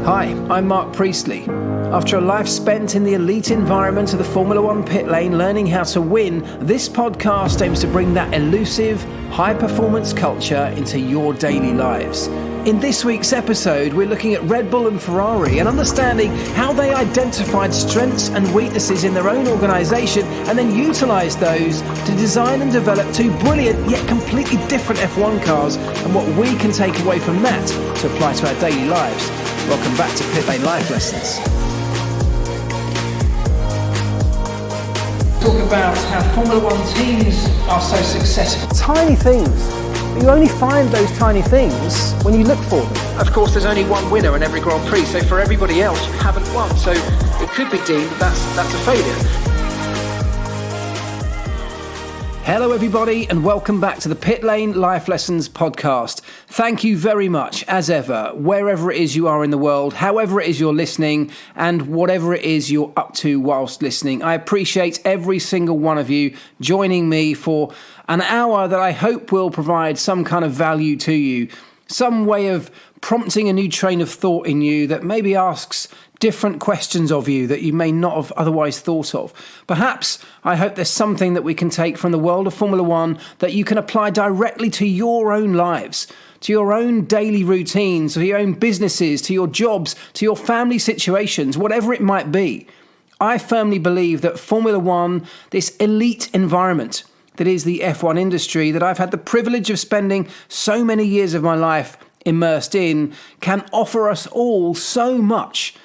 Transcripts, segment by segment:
Hi, I'm Mark Priestley. After a life spent in the elite environment of the Formula One pit lane learning how to win, this podcast aims to bring that elusive, high-performance culture into your daily lives. In this week's episode, we're looking at Red Bull and Ferrari and understanding how they identified strengths and weaknesses in their own organisation and then utilised those to design and develop two brilliant yet completely different F1 cars and what we can take away from that to apply to our daily lives. Welcome back to Pit Lane Life Lessons. Talk about how Formula One teams are so successful. Tiny things. But you only find those tiny things when you look for them. Of course, there's only one winner in every Grand Prix, so for everybody else, you haven't won. So it could be deemed that's a failure. Hello everybody and welcome back to the Pit Lane Life Lessons podcast. Thank you very much, as ever, wherever it is you are in the world, however it is you're listening, and whatever it is you're up to whilst listening. I appreciate every single one of you joining me for an hour that I hope will provide some kind of value to you, some way of prompting a new train of thought in you that maybe asks different questions of you that you may not have otherwise thought of. Perhaps, I hope there's something that we can take from the world of Formula One that you can apply directly to your own lives, to your own daily routines, to your own businesses, to your jobs, to your family situations, whatever it might be. I firmly believe that Formula One, this elite environment that is the F1 industry that I've had the privilege of spending so many years of my life immersed in, can offer us all so much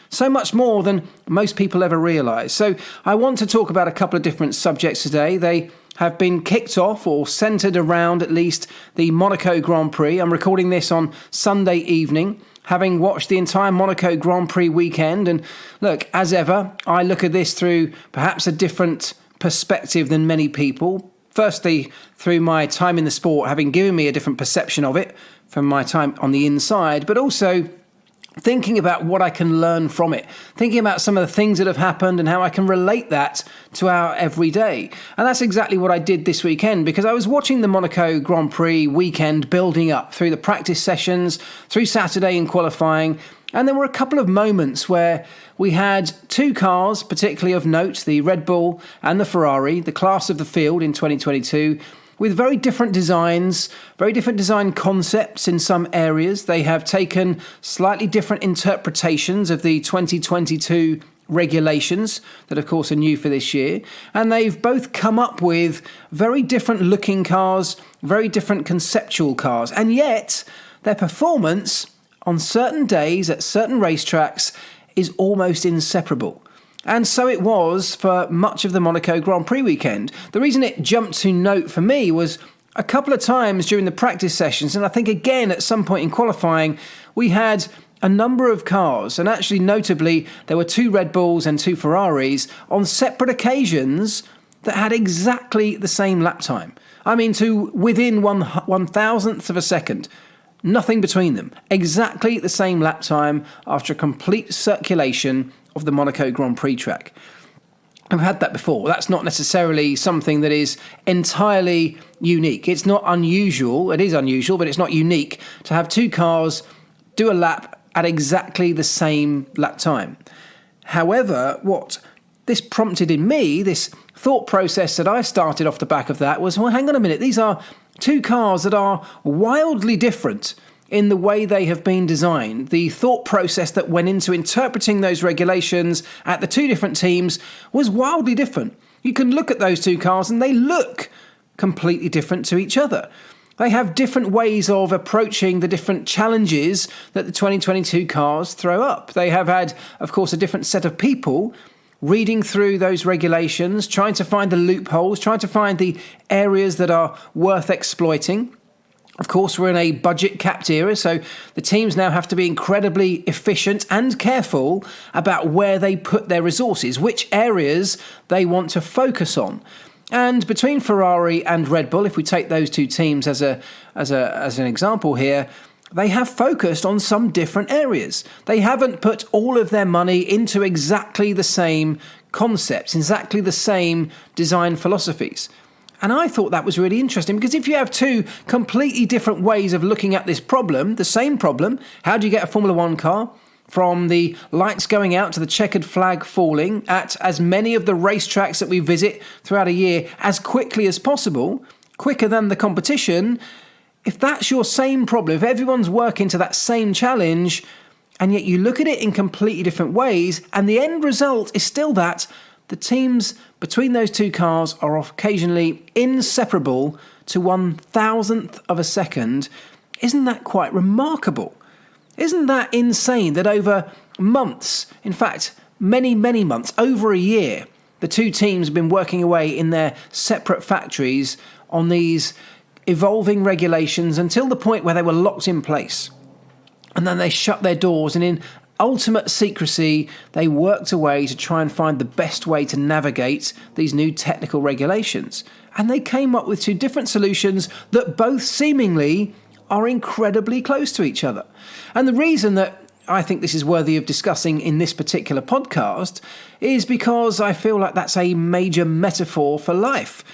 more than most people ever realise. So I want to talk about a couple of different subjects today. They have been kicked off or centred around at least the Monaco Grand Prix. I'm recording this on Sunday evening, having watched the entire Monaco Grand Prix weekend. And look, as ever, I look at this through perhaps a different perspective than many people. Firstly, through my time in the sport, having given me a different perception of it from my time on the inside, but also thinking about what I can learn from it, thinking about some of the things that have happened and how I can relate that to our everyday. And that's exactly what I did this weekend, because I was watching the Monaco Grand Prix weekend building up through the practice sessions, through Saturday in qualifying, and there were a couple of moments where we had two cars, particularly of note, the Red Bull and the Ferrari, the class of the field in 2022, with very different designs, very different design concepts in some areas. They have taken slightly different interpretations of the 2022 regulations that, of course, are new for this year. And they've both come up with very different looking cars, very different conceptual cars. And yet, their performance on certain days at certain racetracks is almost inseparable. And so it was for much of the Monaco Grand Prix weekend. The reason it jumped to note for me was a couple of times during the practice sessions, and I think again at some point in qualifying, we had a number of cars, and actually notably there were two Red Bulls and two Ferraris on separate occasions that had exactly the same lap time. I mean, to within 1/1000th of a second. Nothing between them. Exactly the same lap time after a complete circulation of the Monaco Grand Prix track. I've had that before. That's not necessarily something that is entirely unique. It's not unusual. It is unusual, but it's not unique to have two cars do a lap at exactly the same lap time. However, what this prompted in me, this thought process that I started off the back of that was, well, hang on a minute. These are two cars that are wildly different in the way they have been designed. The thought process that went into interpreting those regulations at the two different teams was wildly different. You can look at those two cars and they look completely different to each other. They have different ways of approaching the different challenges that the 2022 cars throw up. They have had, of course, a different set of people reading through those regulations, trying to find the loopholes, trying to find the areas that are worth exploiting. Of course, we're in a budget-capped era, so the teams now have to be incredibly efficient and careful about where they put their resources, which areas they want to focus on. And between Ferrari and Red Bull, if we take those two teams as an example here, they have focused on some different areas. They haven't put all of their money into exactly the same concepts, exactly the same design philosophies. And I thought that was really interesting, because if you have two completely different ways of looking at this problem, the same problem, how do you get a Formula One car From the lights going out to the checkered flag falling at as many of the racetracks that we visit throughout a year as quickly as possible, quicker than the competition, if that's your same problem, if everyone's working to that same challenge, and yet you look at it in completely different ways, and the end result is still that the teams between those two cars are occasionally inseparable to 1,000th of a second, isn't that quite remarkable? Isn't that insane that over months, in fact, many, many months, over a year, the two teams have been working away in their separate factories on these evolving regulations until the point where they were locked in place. And then they shut their doors and in ultimate secrecy, they worked away to try and find the best way to navigate these new technical regulations. And they came up with two different solutions that both seemingly are incredibly close to each other. And the reason that I think this is worthy of discussing in this particular podcast is because I feel like that's a major metaphor for life.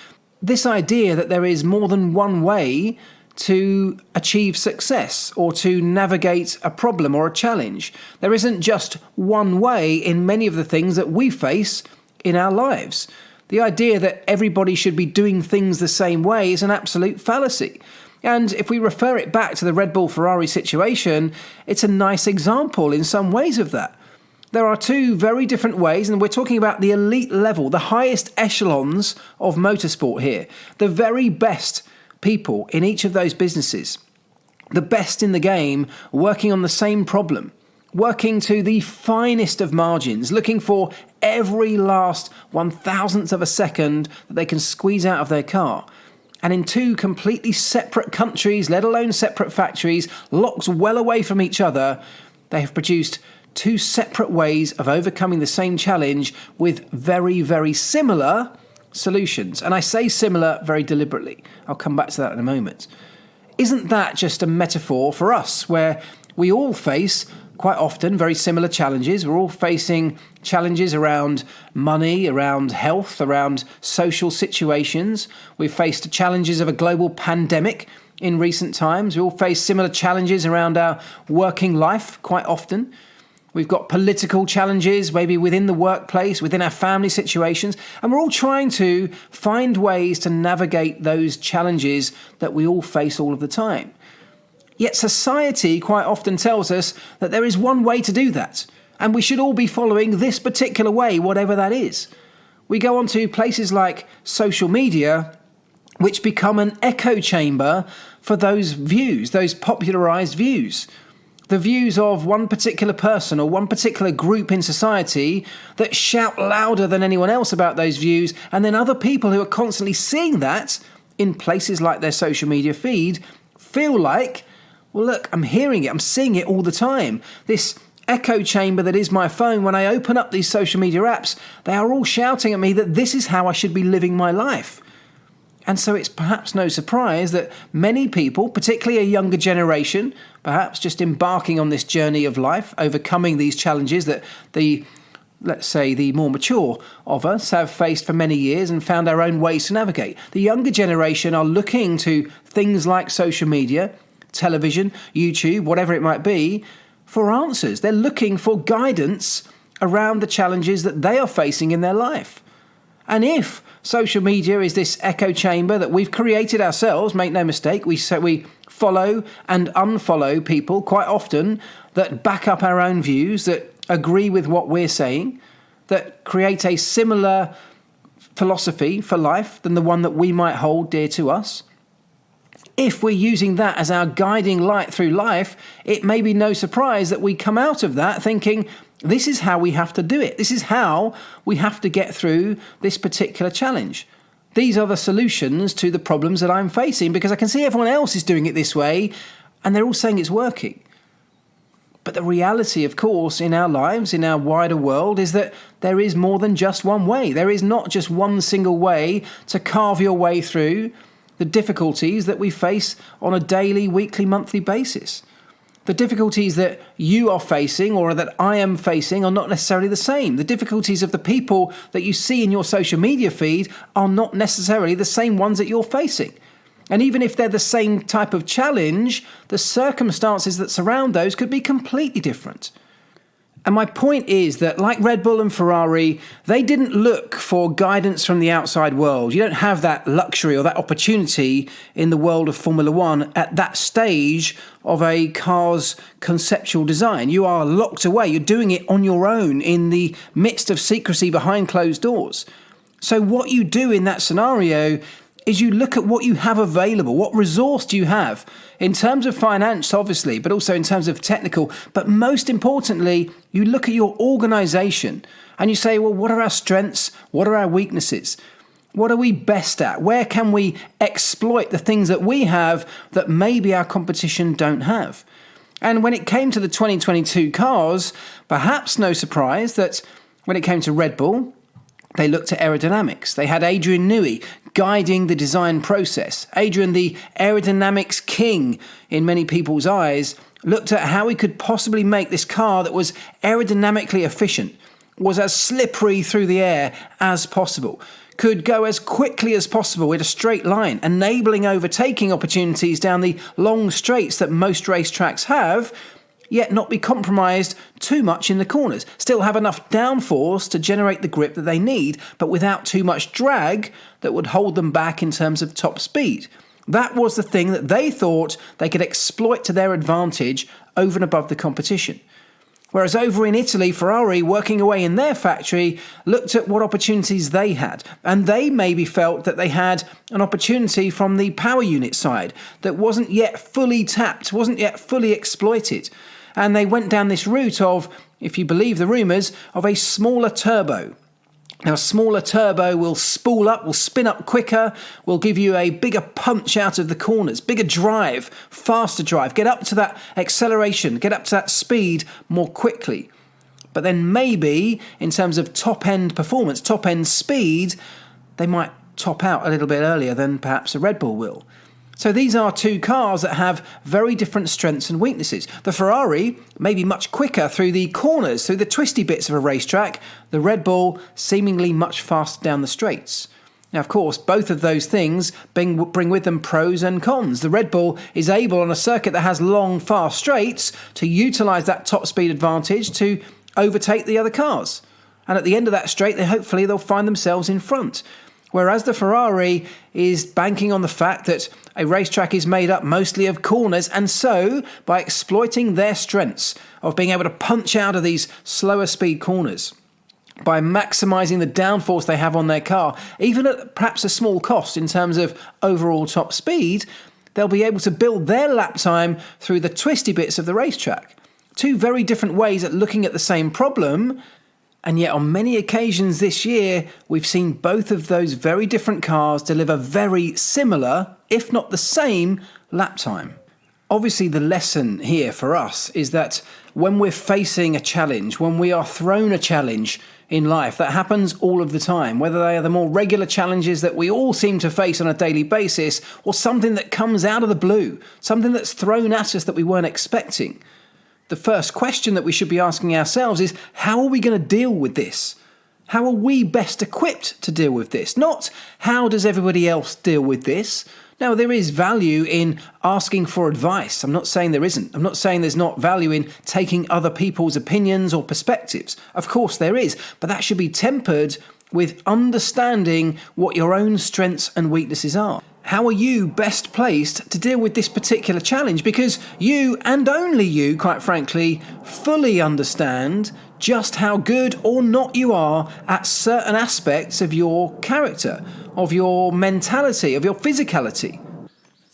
This idea that there is more than one way to achieve success or to navigate a problem or a challenge. There isn't just one way in many of the things that we face in our lives. The idea that everybody should be doing things the same way is an absolute fallacy. And if we refer it back to the Red Bull Ferrari situation, it's a nice example in some ways of that. There are two very different ways, and we're talking about the elite level, the highest echelons of motorsport here. The very best people in each of those businesses, the best in the game, working on the same problem, working to the finest of margins, looking for every last 1,000th of a second that they can squeeze out of their car. And in two completely separate countries, let alone separate factories, locked well away from each other, they have produced two separate ways of overcoming the same challenge with very, very similar solutions. And I say similar very deliberately. I'll come back to that in a moment. Isn't that just a metaphor for us, where we all face quite often very similar challenges? We're all facing challenges around money, around health, around social situations. We've faced challenges of a global pandemic in recent times. We all face similar challenges around our working life quite often. We've got political challenges, maybe within the workplace, within our family situations, and we're all trying to find ways to navigate those challenges that we all face all of the time. Yet society quite often tells us that there is one way to do that, and we should all be following this particular way, whatever that is. We go on to places like social media, which become an echo chamber for those views, those popularized views. The views of one particular person or one particular group in society that shout louder than anyone else about those views, and then other people who are constantly seeing that in places like their social media feed feel like, well, look, I'm hearing it, I'm seeing it all the time. This echo chamber that is my phone, when I open up these social media apps, they are all shouting at me that this is how I should be living my life. And so it's perhaps no surprise that many people, particularly a younger generation, perhaps just embarking on this journey of life, overcoming these challenges that let's say the more mature of us have faced for many years and found our own ways to navigate. The younger generation are looking to things like social media, television, YouTube, whatever it might be, for answers. They're looking for guidance around the challenges that they are facing in their life. And if social media is this echo chamber that we've created ourselves, make no mistake, we follow and unfollow people quite often that back up our own views, that agree with what we're saying, that create a similar philosophy for life than the one that we might hold dear to us. If we're using that as our guiding light through life, it may be no surprise that we come out of that thinking, this is how we have to do it. This is how we have to get through this particular challenge. These are the solutions to the problems that I'm facing, because I can see everyone else is doing it this way and they're all saying it's working. But the reality, of course, in our lives, in our wider world, is that there is more than just one way. There is not just one single way to carve your way through the difficulties that we face on a daily, weekly, monthly basis. The difficulties that you are facing or that I am facing are not necessarily the same. The difficulties of the people that you see in your social media feed are not necessarily the same ones that you're facing. And even if they're the same type of challenge, the circumstances that surround those could be completely different. And my point is that, like Red Bull and Ferrari, they didn't look for guidance from the outside world. You don't have that luxury or that opportunity in the world of Formula One at that stage of a car's conceptual design. You are locked away. You're doing it on your own in the midst of secrecy behind closed doors. So what you do in that scenario is you look at what you have available. What resource do you have in terms of finance, obviously, but also in terms of technical. But most importantly, you look at your organization and you say, well, what are our strengths? What are our weaknesses? What are we best at? Where can we exploit the things that we have that maybe our competition don't have? And when it came to the 2022 cars, perhaps no surprise that when it came to Red Bull, they looked at aerodynamics. They had Adrian Newey guiding the design process. Adrian, the aerodynamics king in many people's eyes, looked at how he could possibly make this car that was aerodynamically efficient, was as slippery through the air as possible, could go as quickly as possible in a straight line, enabling overtaking opportunities down the long straights that most racetracks have, yet not be compromised too much in the corners. Still have enough downforce to generate the grip that they need, but without too much drag that would hold them back in terms of top speed. That was the thing that they thought they could exploit to their advantage over and above the competition. Whereas over in Italy, Ferrari, working away in their factory, looked at what opportunities they had. And they maybe felt that they had an opportunity from the power unit side that wasn't yet fully tapped, wasn't yet fully exploited. And they went down this route of, if you believe the rumours, of a smaller turbo. Now, a smaller turbo will spool up, will spin up quicker, will give you a bigger punch out of the corners, bigger drive, faster drive, get up to that acceleration, get up to that speed more quickly. But then maybe, in terms of top-end performance, top-end speed, they might top out a little bit earlier than perhaps a Red Bull will. So these are two cars that have very different strengths and weaknesses. The Ferrari may be much quicker through the corners, through the twisty bits of a racetrack. The Red Bull seemingly much faster down the straights. Now, of course, both of those things bring with them pros and cons. The Red Bull is able, on a circuit that has long, fast straights, to utilise that top speed advantage to overtake the other cars. And at the end of that straight, hopefully they'll find themselves in front. Whereas the Ferrari is banking on the fact that a racetrack is made up mostly of corners, and so by exploiting their strengths of being able to punch out of these slower speed corners, by maximising the downforce they have on their car, even at perhaps a small cost in terms of overall top speed, they'll be able to build their lap time through the twisty bits of the racetrack. Two very different ways at looking at the same problem. And yet on many occasions this year, we've seen both of those very different cars deliver very similar, if not the same, lap time. Obviously, the lesson here for us is that when we're facing a challenge, when we are thrown a challenge in life, that happens all of the time, whether they are the more regular challenges that we all seem to face on a daily basis, or something that comes out of the blue, something that's thrown at us that we weren't expecting. The first question that we should be asking ourselves is, how are we going to deal with this? How are we best equipped to deal with this? Not, how does everybody else deal with this? Now, there is value in asking for advice. I'm not saying there isn't. I'm not saying there's not value in taking other people's opinions or perspectives. Of course there is, but that should be tempered with understanding what your own strengths and weaknesses are. How are you best placed to deal with this particular challenge? Because you, and only you, quite frankly, fully understand just how good or not you are at certain aspects of your character, of your mentality, of your physicality.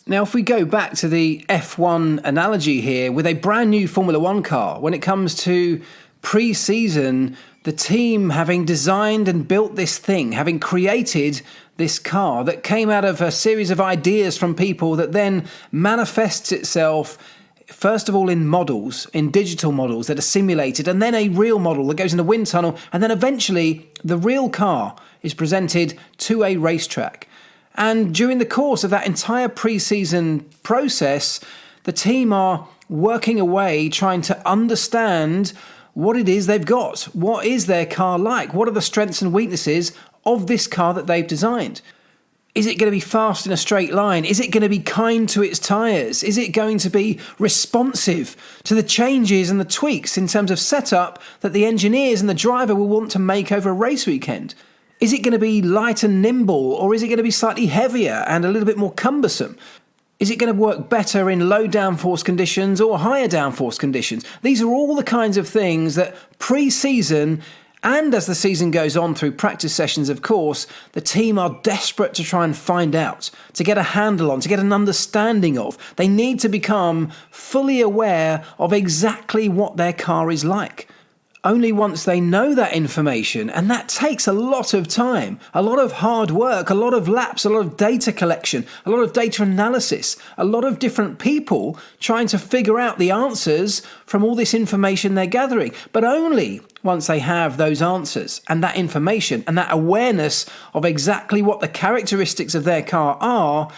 Now, if we go back to the F1 analogy here, with a brand new Formula One car, when it comes to pre-season, the team having designed and built this thing, having created this car that came out of a series of ideas from people that then manifests itself, first of all, in models, in digital models that are simulated, and then a real model that goes in the wind tunnel, and then eventually the real car is presented to a racetrack. And during the course of that entire pre-season process, the team are working away, trying to understand what it is they've got. What is their car like? What are the strengths and weaknesses of this car that they've designed? Is it going to be fast in a straight line? Is it going to be kind to its tyres? Is it going to be responsive to the changes and the tweaks in terms of setup that the engineers and the driver will want to make over a race weekend? Is it going to be light and nimble, or is it going to be slightly heavier and a little bit more cumbersome? Is it going to work better in low downforce conditions or higher downforce conditions? These are all the kinds of things that pre-season, and as the season goes on through practice sessions, of course, the team are desperate to try and find out, to get a handle on, to get an understanding of. They need to become fully aware of exactly what their car is like. Only once they know that information, and that takes a lot of time, a lot of hard work, a lot of laps, a lot of data collection, a lot of data analysis, a lot of different people trying to figure out the answers from all this information they're gathering. But only once they have those answers and that information and that awareness of exactly what the characteristics of their car are,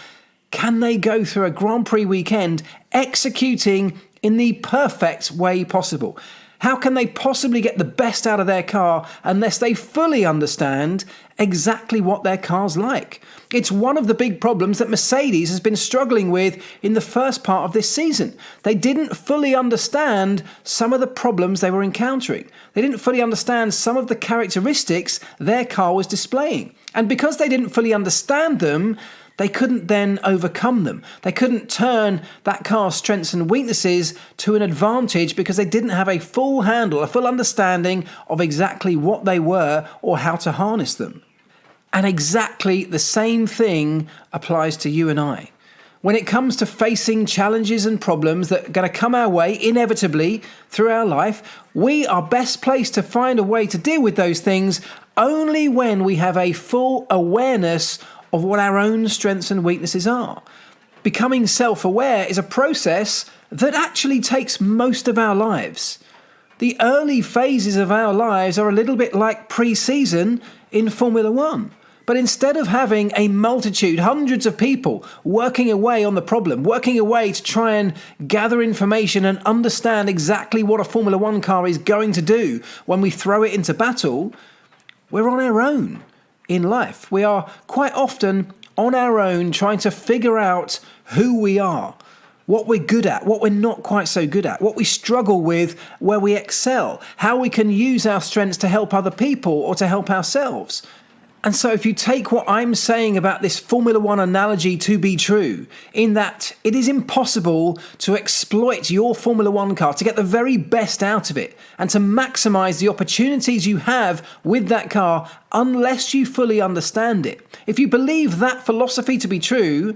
can they go through a Grand Prix weekend executing in the perfect way possible. How can they possibly get the best out of their car unless they fully understand exactly what their car's like? It's one of the big problems that Mercedes has been struggling with in the first part of this season. They didn't fully understand some of the problems they were encountering. They didn't fully understand some of the characteristics their car was displaying. And because they didn't fully understand them, they couldn't then overcome them. They couldn't turn that car's strengths and weaknesses to an advantage because they didn't have a full handle, a full understanding of exactly what they were or how to harness them. And exactly the same thing applies to you and I. When it comes to facing challenges and problems that are going to come our way inevitably through our life, we are best placed to find a way to deal with those things only when we have a full awareness of what our own strengths and weaknesses are. Becoming self-aware is a process that actually takes most of our lives. The early phases of our lives are a little bit like pre-season in Formula One. But instead of having a multitude, hundreds of people working away on the problem, working away to try and gather information and understand exactly what a Formula One car is going to do when we throw it into battle, we're on our own. In life, we are quite often on our own trying to figure out who we are, what we're good at, what we're not quite so good at, what we struggle with, where we excel, how we can use our strengths to help other people or to help ourselves. And so if you take what I'm saying about this Formula One analogy to be true, in that it is impossible to exploit your Formula One car, to get the very best out of it, and to maximize the opportunities you have with that car unless you fully understand it. If you believe that philosophy to be true,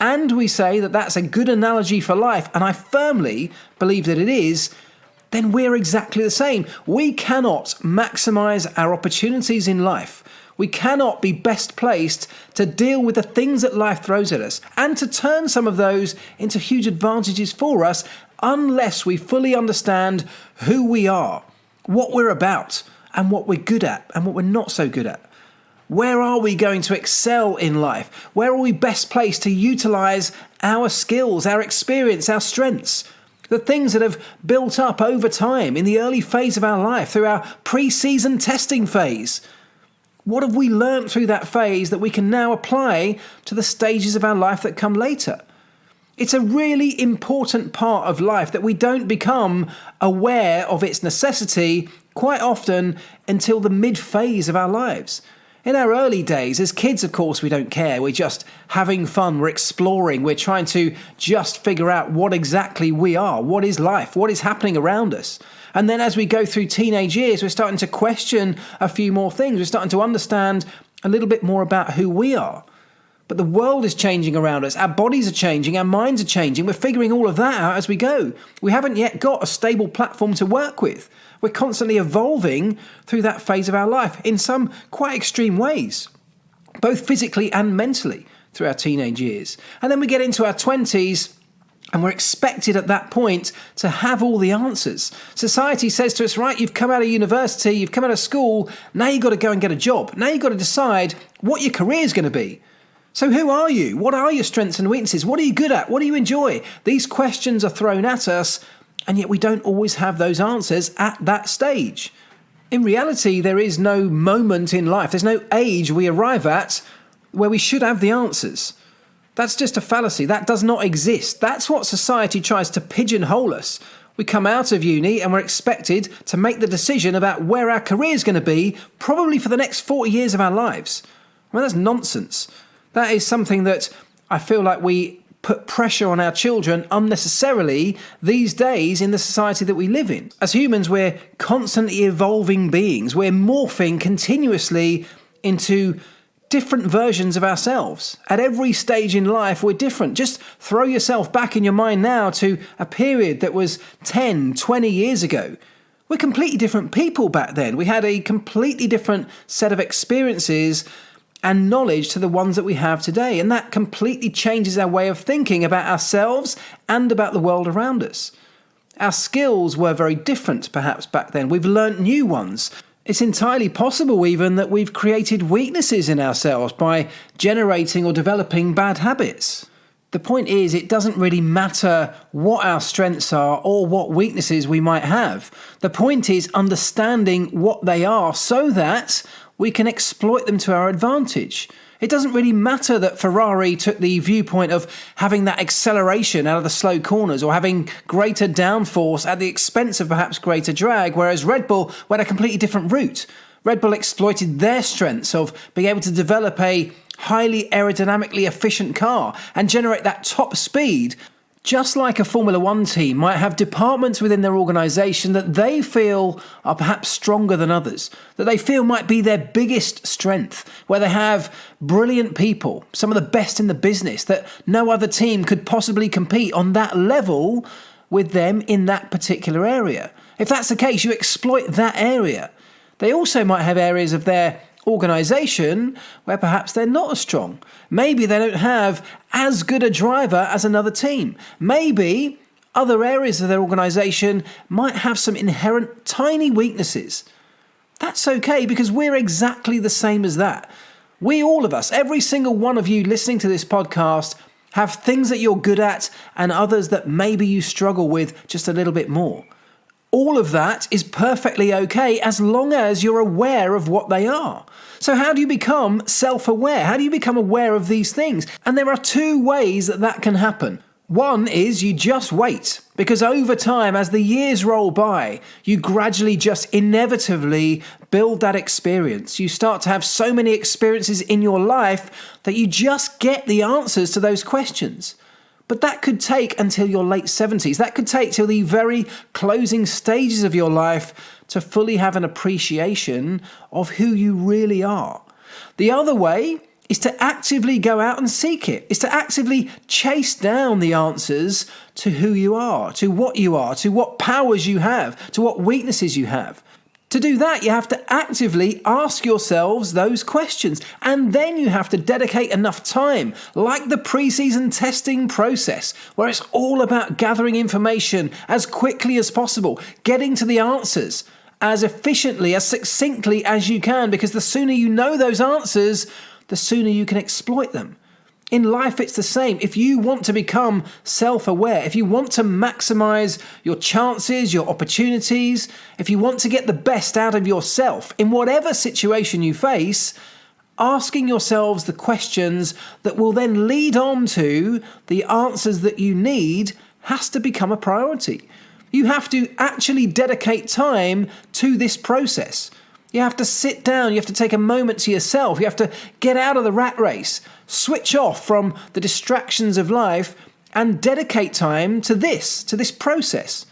and we say that that's a good analogy for life, and I firmly believe that it is, then we're exactly the same. We cannot maximize our opportunities in life. We cannot be best placed to deal with the things that life throws at us and to turn some of those into huge advantages for us unless we fully understand who we are, what we're about, and what we're good at and what we're not so good at. Where are we going to excel in life? Where are we best placed to utilize our skills, our experience, our strengths? The things that have built up over time in the early phase of our life through our pre-season testing phase. What have we learned through that phase that we can now apply to the stages of our life that come later? It's a really important part of life that we don't become aware of its necessity quite often until the mid-phase of our lives. In our early days, as kids, of course, we don't care. We're just having fun. We're exploring. We're trying to just figure out what exactly we are. What is life? What is happening around us? And then as we go through teenage years, we're starting to question a few more things. We're starting to understand a little bit more about who we are. But the world is changing around us. Our bodies are changing. Our minds are changing. We're figuring all of that out as we go. We haven't yet got a stable platform to work with. We're constantly evolving through that phase of our life in some quite extreme ways, both physically and mentally through our teenage years. And then we get into our 20s, and we're expected at that point to have all the answers. Society says to us, right, you've come out of university, you've come out of school, now you've got to go and get a job. Now you've got to decide what your career is going to be. So who are you? What are your strengths and weaknesses? What are you good at? What do you enjoy? These questions are thrown at us, and yet we don't always have those answers at that stage. In reality, there is no moment in life, there's no age we arrive at where we should have the answers. That's just a fallacy. That does not exist. That's what society tries to pigeonhole us. We come out of uni and we're expected to make the decision about where our career is going to be, probably for the next 40 years of our lives. I mean, that's nonsense. That is something that I feel like we put pressure on our children unnecessarily these days in the society that we live in. As humans, we're constantly evolving beings. We're morphing continuously into different versions of ourselves. At every stage in life, we're different. Just throw yourself back in your mind now to a period that was 10, 20 years ago. We're completely different people back then. We had a completely different set of experiences and knowledge to the ones that we have today. And that completely changes our way of thinking about ourselves and about the world around us. Our skills were very different perhaps back then. We've learnt new ones. It's entirely possible even that we've created weaknesses in ourselves by generating or developing bad habits. The point is, it doesn't really matter what our strengths are or what weaknesses we might have. The point is understanding what they are so that we can exploit them to our advantage. It doesn't really matter that Ferrari took the viewpoint of having that acceleration out of the slow corners or having greater downforce at the expense of perhaps greater drag, whereas Red Bull went a completely different route. Red Bull exploited their strengths of being able to develop a highly aerodynamically efficient car and generate that top speed. Just like a Formula One team might have departments within their organisation that they feel are perhaps stronger than others, that they feel might be their biggest strength, where they have brilliant people, some of the best in the business, that no other team could possibly compete on that level with them in that particular area. If that's the case, you exploit that area. They also might have areas of their organisation where perhaps they're not as strong. Maybe they don't have as good a driver as another team. Maybe other areas of their organisation might have some inherent tiny weaknesses. That's okay, because we're exactly the same as that. We, all of us, every single one of you listening to this podcast, have things that you're good at and others that maybe you struggle with just a little bit more. All of that is perfectly okay as long as you're aware of what they are. So how do you become self-aware? How do you become aware of these things? And there are two ways that that can happen. One is you just wait, because over time, as the years roll by, you gradually just inevitably build that experience. You start to have so many experiences in your life that you just get the answers to those questions. But that could take until your late 70s. That could take till the very closing stages of your life to fully have an appreciation of who you really are. The other way is to actively go out and seek it, is to actively chase down the answers to who you are, to what powers you have, to what weaknesses you have. To do that, you have to actively ask yourselves those questions, and then you have to dedicate enough time, like the pre-season testing process, where it's all about gathering information as quickly as possible, getting to the answers as efficiently, as succinctly as you can, because the sooner you know those answers, the sooner you can exploit them. In life, it's the same. If you want to become self-aware, if you want to maximize your chances, your opportunities, if you want to get the best out of yourself in whatever situation you face, asking yourselves the questions that will then lead on to the answers that you need has to become a priority. You have to actually dedicate time to this process. You have to sit down, you have to take a moment to yourself, you have to get out of the rat race, switch off from the distractions of life and dedicate time to this process,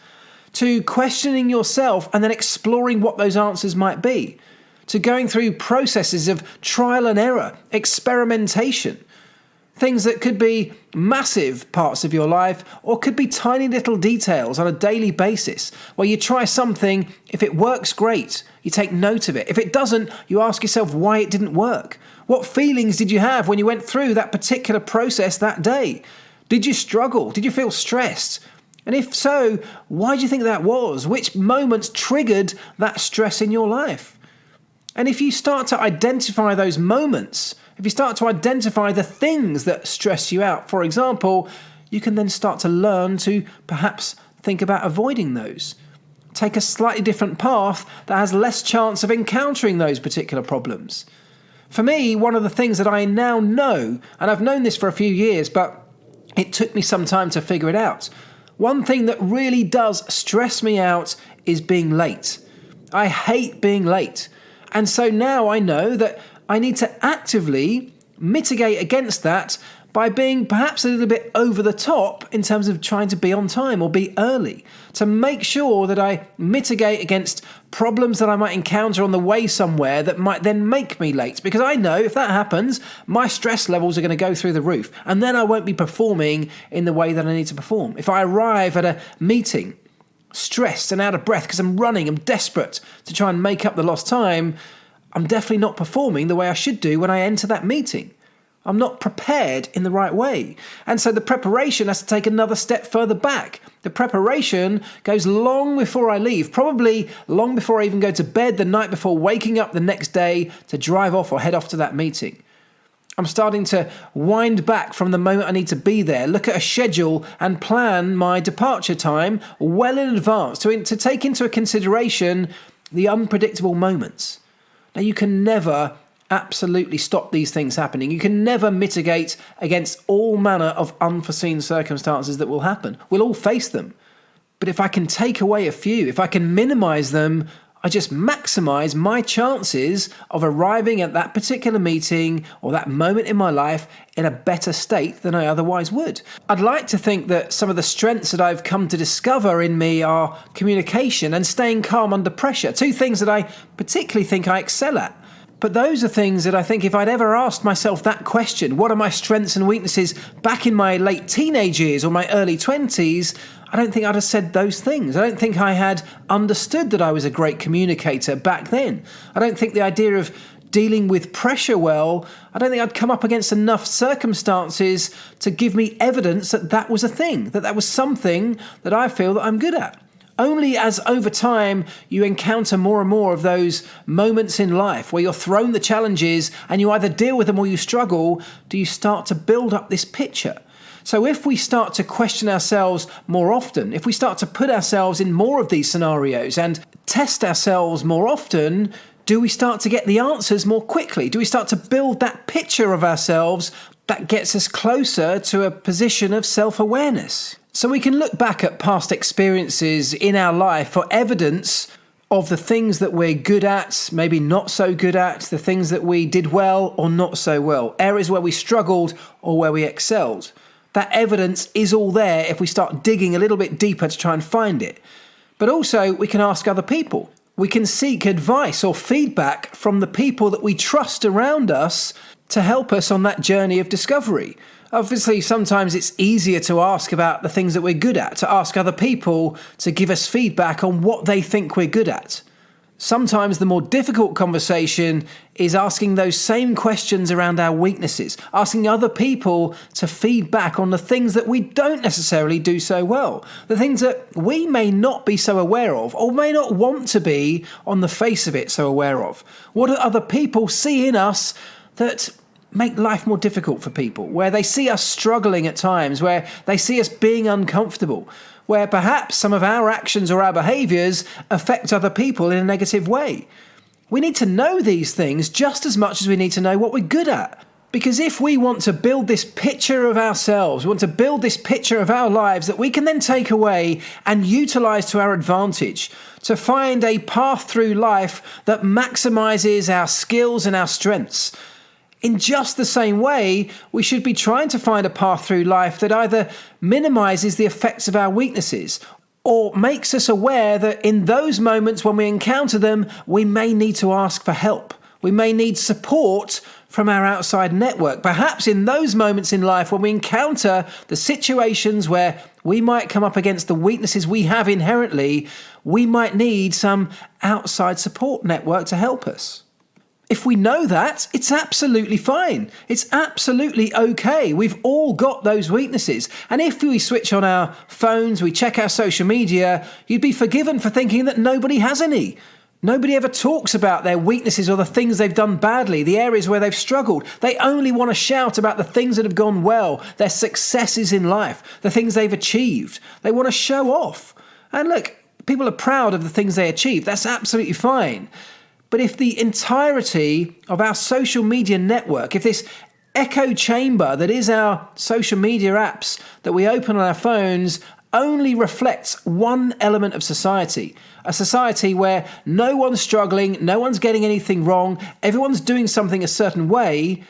to questioning yourself and then exploring what those answers might be, to going through processes of trial and error, experimentation, things that could be massive parts of your life or could be tiny little details on a daily basis where you try something. If it works, great. You take note of it. If it doesn't, you ask yourself why it didn't work. What feelings did you have when you went through that particular process that day? Did you struggle? Did you feel stressed? And if so, why do you think that was? Which moments triggered that stress in your life? And if you start to identify those moments, if you start to identify the things that stress you out, for example, you can then start to learn to perhaps think about avoiding those. Take a slightly different path that has less chance of encountering those particular problems. For me, one of the things that I now know, and I've known this for a few years, but it took me some time to figure it out. One thing that really does stress me out is being late. I hate being late. And so now I know that I need to actively mitigate against that by being perhaps a little bit over the top in terms of trying to be on time or be early, to make sure that I mitigate against problems that I might encounter on the way somewhere that might then make me late. Because I know if that happens, my stress levels are going to go through the roof, and then I won't be performing in the way that I need to perform. If I arrive at a meeting stressed and out of breath because I'm running, I'm desperate to try and make up the lost time, I'm definitely not performing the way I should do when I enter that meeting. I'm not prepared in the right way. And so the preparation has to take another step further back. The preparation goes long before I leave, probably long before I even go to bed the night before waking up the next day to drive off or head off to that meeting. I'm starting to wind back from the moment I need to be there, look at a schedule and plan my departure time well in advance to take into consideration the unpredictable moments. Now, you can never absolutely stop these things happening. You can never mitigate against all manner of unforeseen circumstances that will happen. We'll all face them. But if I can take away a few, if I can minimize them, I just maximize my chances of arriving at that particular meeting or that moment in my life in a better state than I otherwise would. I'd like to think that some of the strengths that I've come to discover in me are communication and staying calm under pressure, two things that I particularly think I excel at. But those are things that I think if I'd ever asked myself that question, what are my strengths and weaknesses back in my late teenage years or my early 20s, I don't think I'd have said those things. I don't think I had understood that I was a great communicator back then. I don't think the idea of dealing with pressure well, I don't think I'd come up against enough circumstances to give me evidence that that was a thing, that that was something that I feel that I'm good at. Only as over time you encounter more and more of those moments in life where you're thrown the challenges and you either deal with them or you struggle, do you start to build up this picture. So if we start to question ourselves more often, if we start to put ourselves in more of these scenarios and test ourselves more often, do we start to get the answers more quickly? Do we start to build that picture of ourselves that gets us closer to a position of self-awareness? So we can look back at past experiences in our life for evidence of the things that we're good at, maybe not so good at, the things that we did well or not so well, areas where we struggled or where we excelled. That evidence is all there if we start digging a little bit deeper to try and find it. But also we can ask other people. We can seek advice or feedback from the people that we trust around us to help us on that journey of discovery. Obviously, sometimes it's easier to ask about the things that we're good at, to ask other people to give us feedback on what they think we're good at. Sometimes the more difficult conversation is asking those same questions around our weaknesses, asking other people to feed back on the things that we don't necessarily do so well, the things that we may not be so aware of or may not want to be on the face of it so aware of. What do other people see in us that make life more difficult for people, where they see us struggling at times, where they see us being uncomfortable, where perhaps some of our actions or our behaviours affect other people in a negative way. We need to know these things just as much as we need to know what we're good at. Because if we want to build this picture of ourselves, we want to build this picture of our lives that we can then take away and utilise to our advantage, to find a path through life that maximises our skills and our strengths, in just the same way, we should be trying to find a path through life that either minimises the effects of our weaknesses or makes us aware that in those moments when we encounter them, we may need to ask for help. We may need support from our outside network. Perhaps in those moments in life when we encounter the situations where we might come up against the weaknesses we have inherently, we might need some outside support network to help us. If we know that, it's absolutely fine. It's absolutely okay. We've all got those weaknesses. And if we switch on our phones, we check our social media, you'd be forgiven for thinking that nobody has any. Nobody ever talks about their weaknesses or the things they've done badly, the areas where they've struggled. They only want to shout about the things that have gone well, their successes in life, the things they've achieved. They want to show off. And look, people are proud of the things they achieve. That's absolutely fine. But if the entirety of our social media network, if this echo chamber that is our social media apps that we open on our phones only reflects one element of society, a society where no one's struggling, no one's getting anything wrong, everyone's doing something a certain way,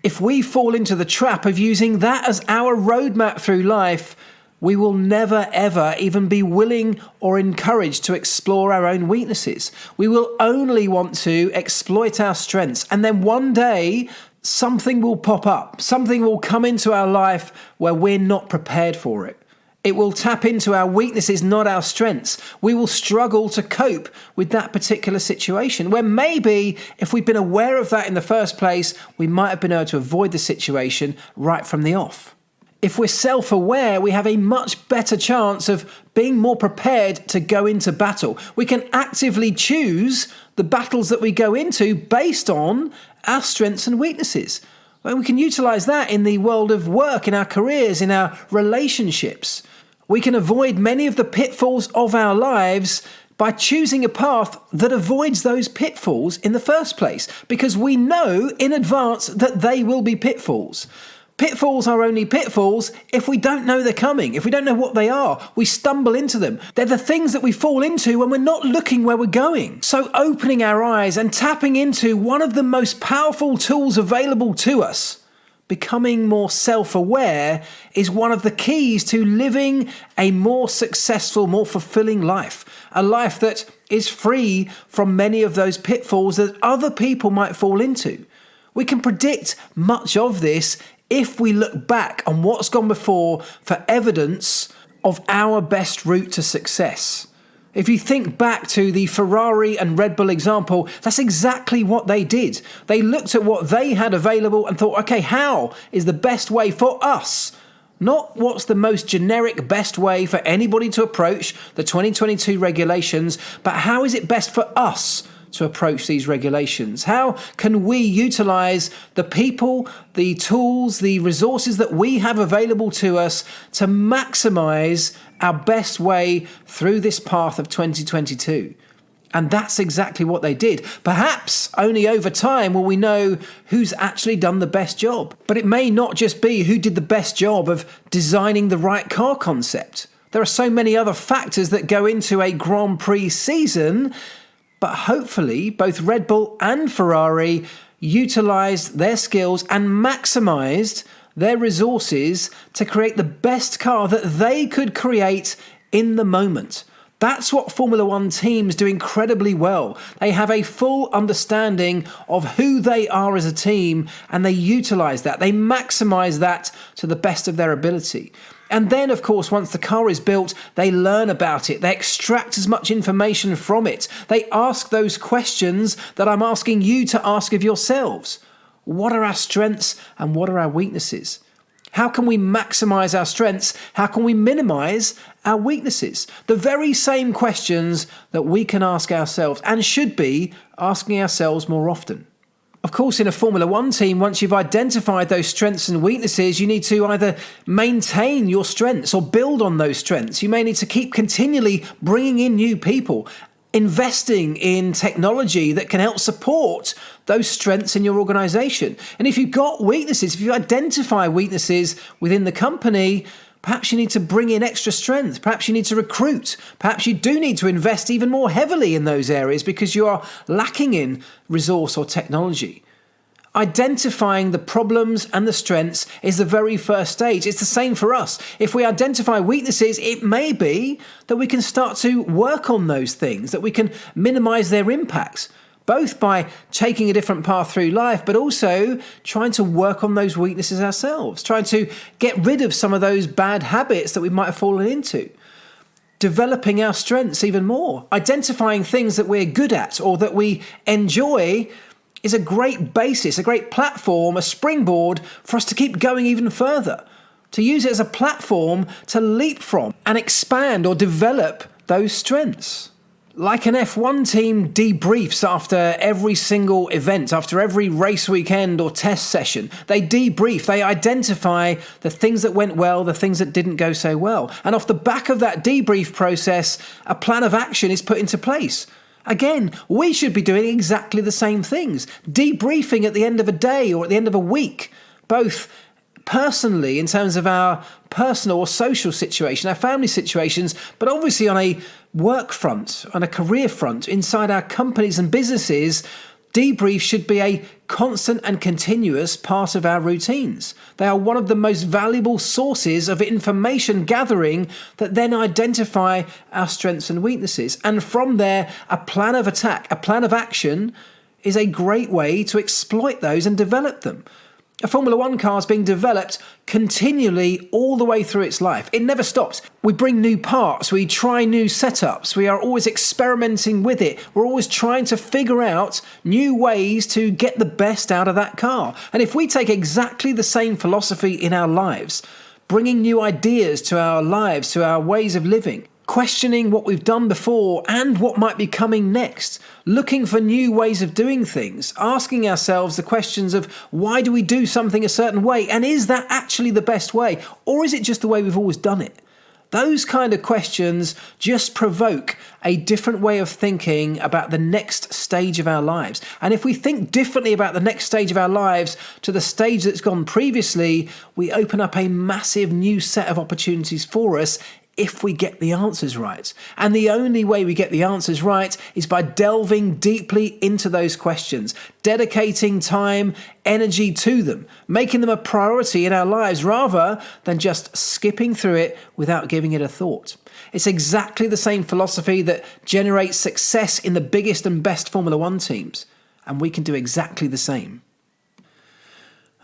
if we fall into the trap of using that as our roadmap through life, we will never, ever even be willing or encouraged to explore our own weaknesses. We will only want to exploit our strengths. And then one day, something will pop up. Something will come into our life where we're not prepared for it. It will tap into our weaknesses, not our strengths. We will struggle to cope with that particular situation, where maybe if we'd been aware of that in the first place, we might have been able to avoid the situation right from the off. If we're self-aware, we have a much better chance of being more prepared to go into battle. We can actively choose the battles that we go into based on our strengths and weaknesses. Well, we can utilize that in the world of work, in our careers, in our relationships. We can avoid many of the pitfalls of our lives by choosing a path that avoids those pitfalls in the first place, because we know in advance that they will be pitfalls. Pitfalls are only pitfalls if we don't know they're coming, if we don't know what they are. We stumble into them. They're the things that we fall into when we're not looking where we're going. So opening our eyes and tapping into one of the most powerful tools available to us, becoming more self-aware, is one of the keys to living a more successful, more fulfilling life. A life that is free from many of those pitfalls that other people might fall into. We can predict much of this if we look back on what's gone before for evidence of our best route to success. If you think back to the Ferrari and Red Bull example, that's exactly what they did. They looked at what they had available and thought, okay, how is the best way for us? Not what's the most generic best way for anybody to approach the 2022 regulations, but how is it best for us to approach these regulations? How can we utilize the people, the tools, the resources that we have available to us to maximize our best way through this path of 2022? And that's exactly what they did. Perhaps only over time will we know who's actually done the best job. But it may not just be who did the best job of designing the right car concept. There are so many other factors that go into a Grand Prix season. But hopefully, both Red Bull and Ferrari utilised their skills and maximised their resources to create the best car that they could create in the moment. That's what Formula One teams do incredibly well. They have a full understanding of who they are as a team, and they utilise that. They maximise that to the best of their ability. And then, of course, once the car is built, they learn about it. They extract as much information from it. They ask those questions that I'm asking you to ask of yourselves. What are our strengths and what are our weaknesses? How can we maximize our strengths? How can we minimize our weaknesses? The very same questions that we can ask ourselves and should be asking ourselves more often. Of course, in a Formula One team, once you've identified those strengths and weaknesses, you need to either maintain your strengths or build on those strengths. You may need to keep continually bringing in new people, investing in technology that can help support those strengths in your organization. And if you've got weaknesses, if you identify weaknesses within the company, perhaps you need to bring in extra strength. Perhaps you need to recruit. Perhaps you do need to invest even more heavily in those areas because you are lacking in resource or technology. Identifying the problems and the strengths is the very first stage. It's the same for us. If we identify weaknesses, it may be that we can start to work on those things, that we can minimize their impacts, both by taking a different path through life, but also trying to work on those weaknesses ourselves, trying to get rid of some of those bad habits that we might have fallen into, developing our strengths even more, identifying things that we're good at or that we enjoy is a great basis, a great platform, a springboard for us to keep going even further, to use it as a platform to leap from and expand or develop those strengths. Like an F1 team debriefs after every single event, after every race weekend or test session. They debrief, they identify the things that went well, the things that didn't go so well. And off the back of that debrief process, a plan of action is put into place. Again, we should be doing exactly the same things. Debriefing at the end of a day or at the end of a week, both personally in terms of our personal or social situation, our family situations, but obviously on a work front, on a career front, inside our companies and businesses. Debrief should be a constant and continuous part of our routines. They are one of the most valuable sources of information gathering that then identify our strengths and weaknesses. And from there, a plan of attack, a plan of action is a great way to exploit those and develop them. A Formula One car is being developed continually all the way through its life. It never stops. We bring new parts, we try new setups, we are always experimenting with it. We're always trying to figure out new ways to get the best out of that car. And if we take exactly the same philosophy in our lives, bringing new ideas to our lives, to our ways of living, questioning what we've done before and what might be coming next, looking for new ways of doing things, asking ourselves the questions of why do we do something a certain way, and is that actually the best way, or is it just the way we've always done it? Those kind of questions just provoke a different way of thinking about the next stage of our lives. And if we think differently about the next stage of our lives to the stage that's gone previously, we open up a massive new set of opportunities for us if we get the answers right. And the only way we get the answers right is by delving deeply into those questions, dedicating time, energy to them, making them a priority in our lives rather than just skipping through it without giving it a thought. It's exactly the same philosophy that generates success in the biggest and best Formula One teams. And we can do exactly the same.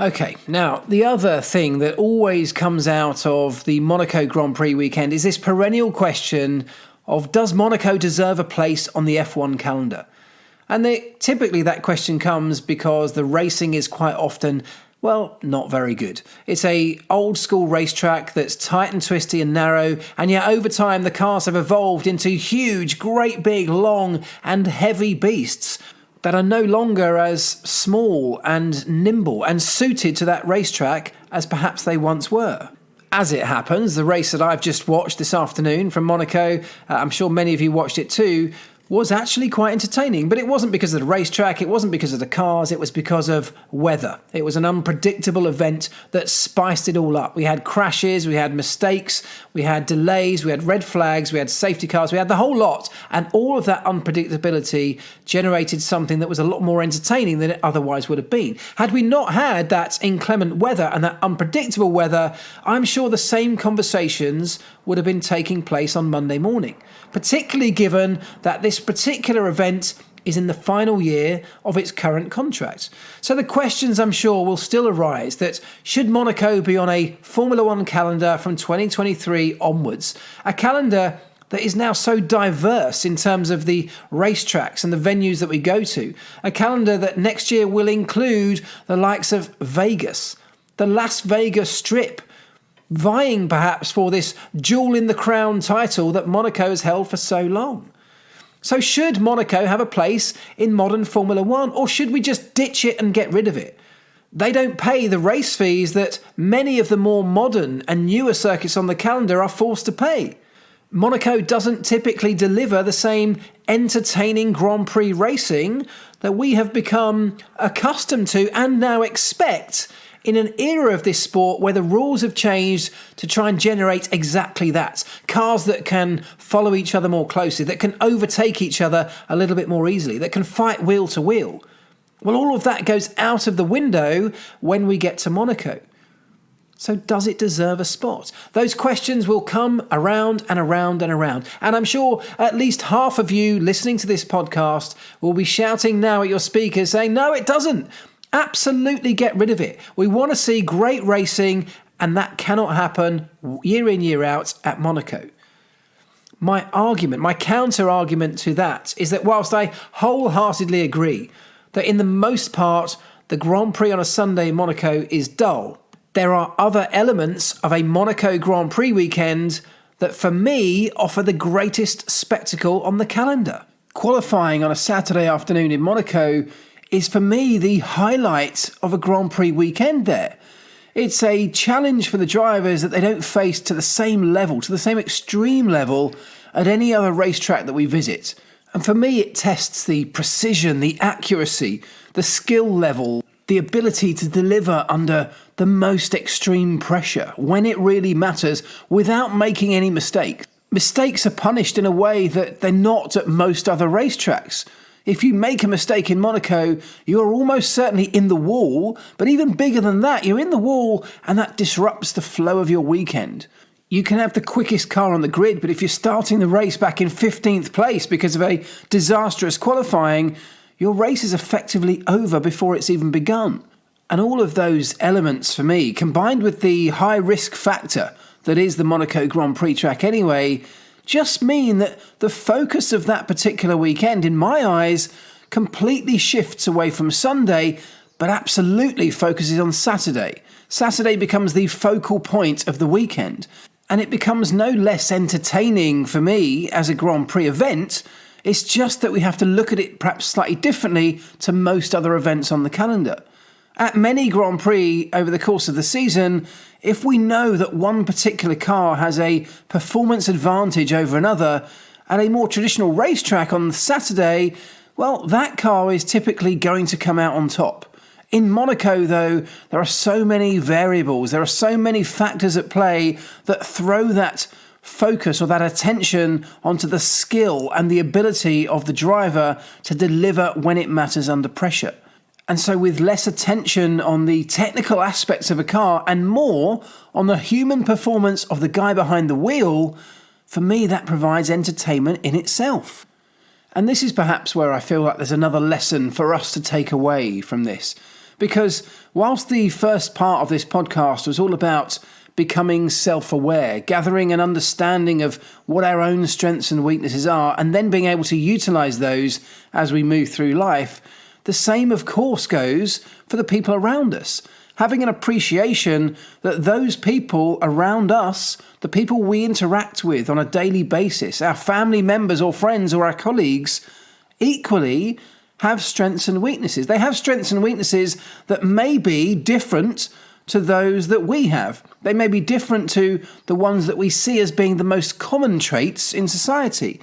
Okay, now the other thing that always comes out of the Monaco Grand Prix weekend is this perennial question of, does Monaco deserve a place on the F1 calendar? And typically that question comes because the racing is quite often, well, not very good. It's a old school racetrack that's tight and twisty and narrow, and yet over time the cars have evolved into huge, great big, long and heavy beasts that are no longer as small and nimble and suited to that racetrack as perhaps they once were. As it happens, the race that I've just watched this afternoon from Monaco, I'm sure many of you watched it too, was actually quite entertaining. But it wasn't because of the racetrack, it wasn't because of the cars, it was because of weather. It was an unpredictable event that spiced it all up. We had crashes, we had mistakes, we had delays, we had red flags, we had safety cars, we had the whole lot. And all of that unpredictability generated something that was a lot more entertaining than it otherwise would have been. Had we not had that inclement weather and that unpredictable weather, I'm sure the same conversations would have been taking place on Monday morning, particularly given that this particular event is in the final year of its current contract. So the questions, I'm sure, will still arise that should Monaco be on a Formula One calendar from 2023 onwards, a calendar that is now so diverse in terms of the racetracks and the venues that we go to, a calendar that next year will include the likes of Vegas, the Las Vegas Strip, vying perhaps for this jewel in the crown title that Monaco has held for so long. So should Monaco have a place in modern Formula One, or should we just ditch it and get rid of it? They don't pay the race fees that many of the more modern and newer circuits on the calendar are forced to pay. Monaco doesn't typically deliver the same entertaining Grand Prix racing that we have become accustomed to and now expect in an era of this sport where the rules have changed to try and generate exactly that. Cars that can follow each other more closely, that can overtake each other a little bit more easily, that can fight wheel to wheel. Well, all of that goes out of the window when we get to Monaco. So does it deserve a spot? Those questions will come around and around and around. And I'm sure at least half of you listening to this podcast will be shouting now at your speakers saying, no, it doesn't. Absolutely get rid of it. We want to see great racing, and that cannot happen year in, year out at Monaco. My counter argument to that is that whilst I wholeheartedly agree that in the most part, the Grand Prix on a Sunday in Monaco is dull, there are other elements of a Monaco Grand Prix weekend that for me offer the greatest spectacle on the calendar. Qualifying on a Saturday afternoon in Monaco is for me the highlight of a Grand Prix weekend there. It's a challenge for the drivers that they don't face to the same level, to the same extreme level at any other racetrack that we visit. And for me, it tests the precision, the accuracy, the skill level, the ability to deliver under the most extreme pressure when it really matters without making any mistakes. Mistakes are punished in a way that they're not at most other racetracks. If you make a mistake in Monaco, you're almost certainly in the wall, but even bigger than that, you're in the wall and that disrupts the flow of your weekend. You can have the quickest car on the grid, but if you're starting the race back in 15th place because of a disastrous qualifying, your race is effectively over before it's even begun. And all of those elements for me, combined with the high risk factor that is the Monaco Grand Prix track anyway, just mean that the focus of that particular weekend, in my eyes, completely shifts away from Sunday, but absolutely focuses on Saturday. Saturday becomes the focal point of the weekend, and it becomes no less entertaining for me as a Grand Prix event. It's just that we have to look at it perhaps slightly differently to most other events on the calendar. At many Grand Prix over the course of the season, if we know that one particular car has a performance advantage over another at a more traditional racetrack on Saturday, well, that car is typically going to come out on top. In Monaco, though, there are so many variables, there are so many factors at play that throw that focus or that attention onto the skill and the ability of the driver to deliver when it matters under pressure. And so with less attention on the technical aspects of a car and more on the human performance of the guy behind the wheel, for me that provides entertainment in itself. And this is perhaps where I feel like there's another lesson for us to take away from this. Because whilst the first part of this podcast was all about becoming self-aware, gathering an understanding of what our own strengths and weaknesses are, and then being able to utilise those as we move through life, the same, of course, goes for the people around us. Having an appreciation that those people around us, the people we interact with on a daily basis, our family members or friends or our colleagues, equally have strengths and weaknesses. They have strengths and weaknesses that may be different to those that we have. They may be different to the ones that we see as being the most common traits in society.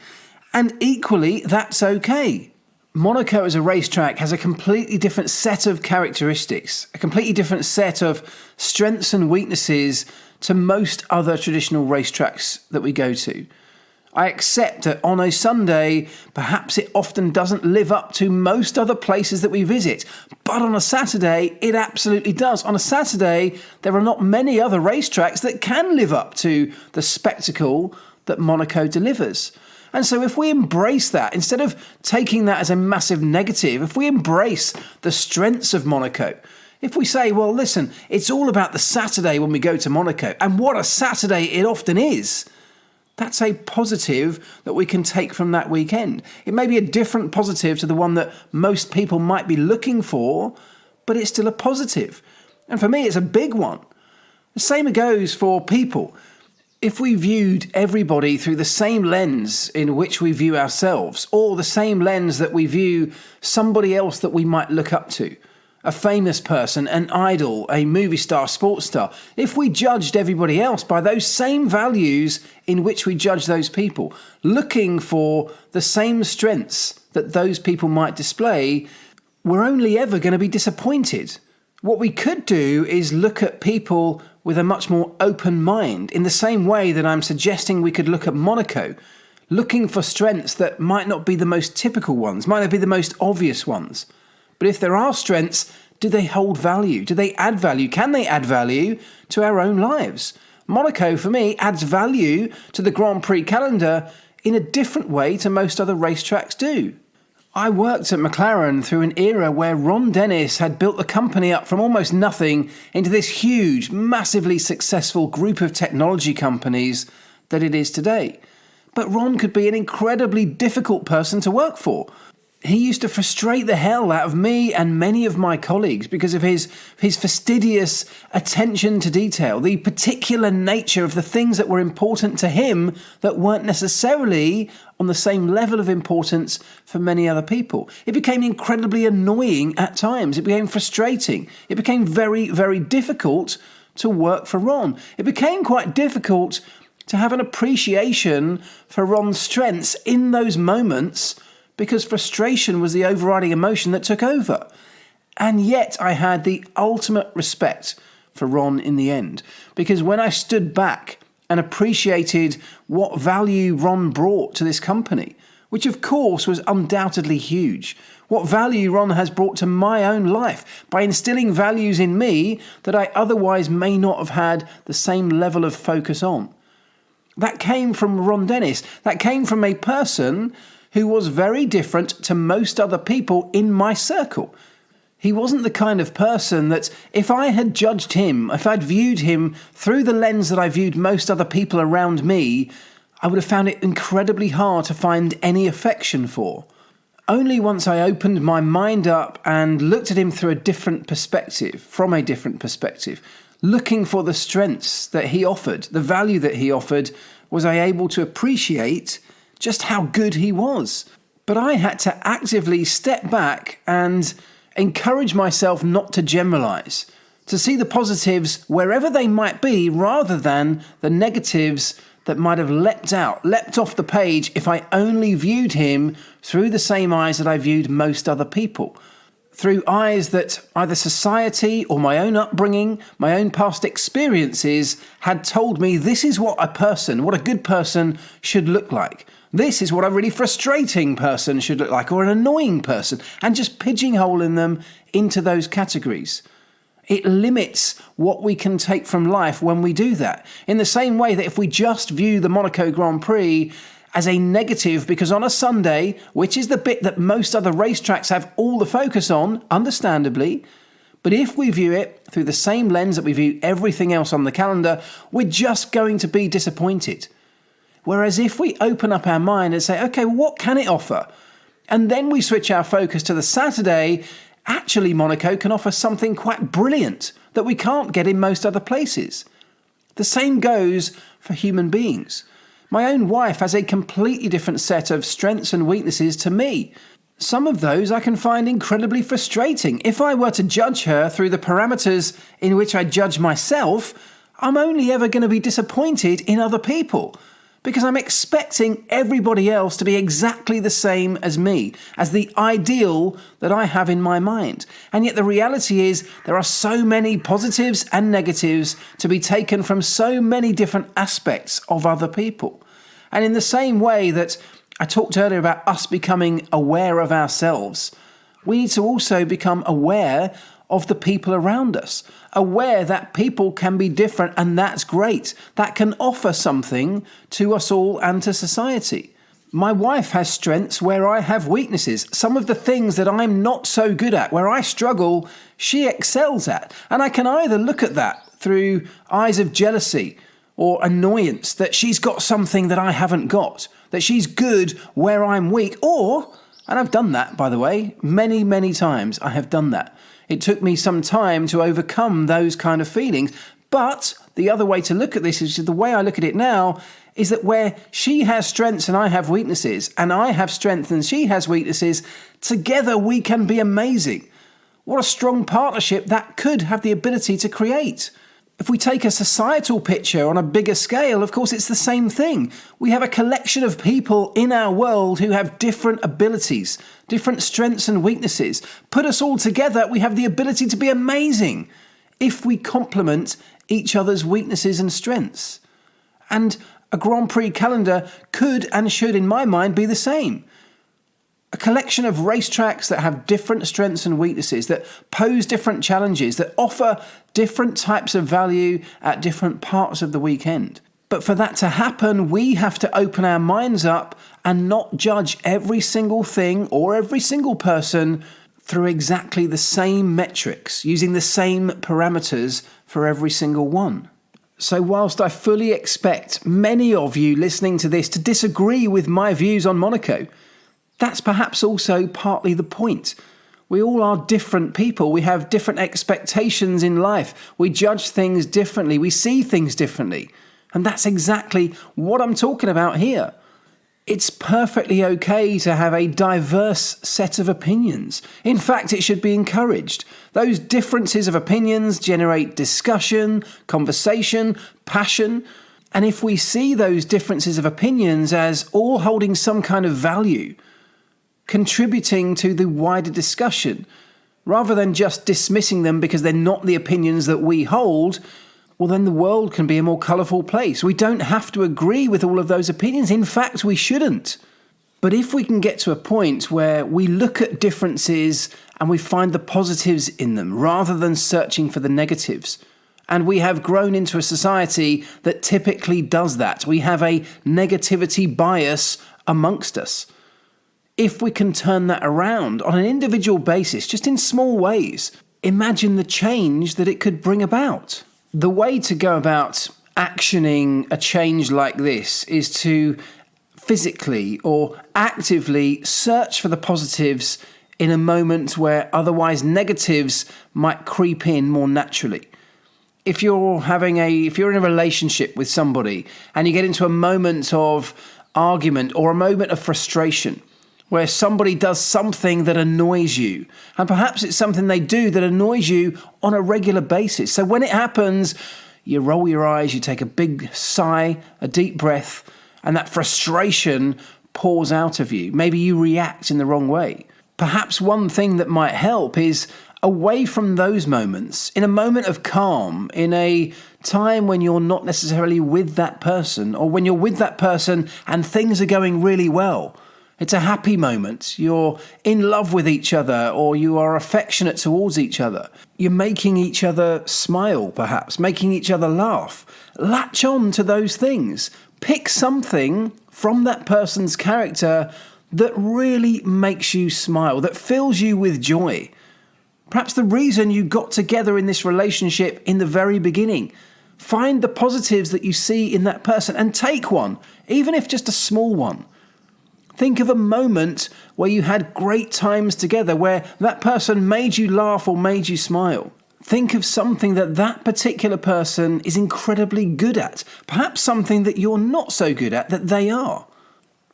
And equally, that's okay. Monaco as a racetrack has a completely different set of characteristics, a completely different set of strengths and weaknesses to most other traditional racetracks that we go to. I accept that on a Sunday, perhaps it often doesn't live up to most other places that we visit. But on a Saturday, it absolutely does. On a Saturday, there are not many other racetracks that can live up to the spectacle that Monaco delivers. And so if we embrace that, instead of taking that as a massive negative, if we embrace the strengths of Monaco, if we say, well, listen, it's all about the Saturday when we go to Monaco, and what a Saturday it often is, that's a positive that we can take from that weekend. It may be a different positive to the one that most people might be looking for, but it's still a positive. And for me, it's a big one. The same goes for people. If we viewed everybody through the same lens in which we view ourselves, or the same lens that we view somebody else that we might look up to, a famous person, an idol, a movie star, sports star, if we judged everybody else by those same values in which we judge those people, looking for the same strengths that those people might display, we're only ever going to be disappointed. What we could do is look at people with a much more open mind, in the same way that I'm suggesting we could look at Monaco, looking for strengths that might not be the most typical ones, might not be the most obvious ones. But if there are strengths, do they hold value? Do they add value? Can they add value to our own lives? Monaco, for me, adds value to the Grand Prix calendar in a different way to most other racetracks do. I worked at McLaren through an era where Ron Dennis had built the company up from almost nothing into this huge, massively successful group of technology companies that it is today. But Ron could be an incredibly difficult person to work for. He used to frustrate the hell out of me and many of my colleagues because of his fastidious attention to detail, the particular nature of the things that were important to him that weren't necessarily on the same level of importance for many other people. It became incredibly annoying at times. It became frustrating. It became very, very difficult to work for Ron. It became quite difficult to have an appreciation for Ron's strengths in those moments because frustration was the overriding emotion that took over. And yet I had the ultimate respect for Ron in the end, because when I stood back and appreciated what value Ron brought to this company, which of course was undoubtedly huge, what value Ron has brought to my own life by instilling values in me that I otherwise may not have had the same level of focus on. That came from Ron Dennis. That came from a person who was very different to most other people in my circle. He wasn't the kind of person that if I had judged him, if I'd viewed him through the lens that I viewed most other people around me, I would have found it incredibly hard to find any affection for. Only once I opened my mind up and looked at him through a different perspective, from a different perspective, looking for the strengths that he offered, the value that he offered, was I able to appreciate just how good he was. But I had to actively step back and encourage myself not to generalize, to see the positives wherever they might be rather than the negatives that might have leapt off the page if I only viewed him through the same eyes that I viewed most other people. Through eyes that either society or my own upbringing, my own past experiences had told me this is what a good person should look like. This is what a really frustrating person should look like, or an annoying person, and just pigeonholing them into those categories. It limits what we can take from life when we do that. In the same way that if we just view the Monaco Grand Prix as a negative because on a Sunday, which is the bit that most other racetracks have all the focus on, understandably, but if we view it through the same lens that we view everything else on the calendar, we're just going to be disappointed. Whereas if we open up our mind and say, okay, what can it offer? And then we switch our focus to the Saturday, actually Monaco can offer something quite brilliant that we can't get in most other places. The same goes for human beings. My own wife has a completely different set of strengths and weaknesses to me. Some of those I can find incredibly frustrating. If I were to judge her through the parameters in which I judge myself, I'm only ever going to be disappointed in other people, because I'm expecting everybody else to be exactly the same as me, as the ideal that I have in my mind. And yet the reality is there are so many positives and negatives to be taken from so many different aspects of other people. And in the same way that I talked earlier about us becoming aware of ourselves, we need to also become aware of the people around us, aware that people can be different, and that's great. That can offer something to us all and to society. My wife has strengths where I have weaknesses. Some of the things that I'm not so good at, where I struggle, she excels at. And I can either look at that through eyes of jealousy or annoyance that she's got something that I haven't got, that she's good where I'm weak, or, and I've done that, by the way, many, many times I have done that. It took me some time to overcome those kind of feelings. But the other way to look at this is the way I look at it now is that where she has strengths and I have weaknesses, and I have strengths and she has weaknesses, together we can be amazing. What a strong partnership that could have the ability to create. If we take a societal picture on a bigger scale, of course, it's the same thing. We have a collection of people in our world who have different abilities, different strengths and weaknesses. Put us all together, we have the ability to be amazing if we complement each other's weaknesses and strengths. And a Grand Prix calendar could and should, in my mind, be the same. A collection of racetracks that have different strengths and weaknesses, that pose different challenges, that offer different types of value at different parts of the weekend. But for that to happen, we have to open our minds up and not judge every single thing or every single person through exactly the same metrics, using the same parameters for every single one. So whilst I fully expect many of you listening to this to disagree with my views on Monaco, that's perhaps also partly the point. We all are different people. We have different expectations in life. We judge things differently. We see things differently. And that's exactly what I'm talking about here. It's perfectly okay to have a diverse set of opinions. In fact, it should be encouraged. Those differences of opinions generate discussion, conversation, passion. And if we see those differences of opinions as all holding some kind of value, contributing to the wider discussion. Rather than just dismissing them because they're not the opinions that we hold, well, then the world can be a more colourful place. We don't have to agree with all of those opinions. In fact, we shouldn't. But if we can get to a point where we look at differences and we find the positives in them rather than searching for the negatives, and we have grown into a society that typically does that, we have a negativity bias amongst us. If we can turn that around on an individual basis, just in small ways, imagine the change that it could bring about. The way to go about actioning a change like this is to physically or actively search for the positives in a moment where otherwise negatives might creep in more naturally. If you're in a relationship with somebody and you get into a moment of argument or a moment of frustration, where somebody does something that annoys you, and perhaps it's something they do that annoys you on a regular basis. So when it happens, you roll your eyes, you take a big sigh, a deep breath, and that frustration pours out of you. Maybe you react in the wrong way. Perhaps one thing that might help is away from those moments, in a moment of calm, in a time when you're not necessarily with that person, or when you're with that person and things are going really well. It's a happy moment. You're in love with each other, or you are affectionate towards each other. You're making each other smile, perhaps, making each other laugh. Latch on to those things. Pick something from that person's character that really makes you smile, that fills you with joy. Perhaps the reason you got together in this relationship in the very beginning. Find the positives that you see in that person and take one, even if just a small one. Think of a moment where you had great times together, where that person made you laugh or made you smile. Think of something that that particular person is incredibly good at. Perhaps something that you're not so good at that they are.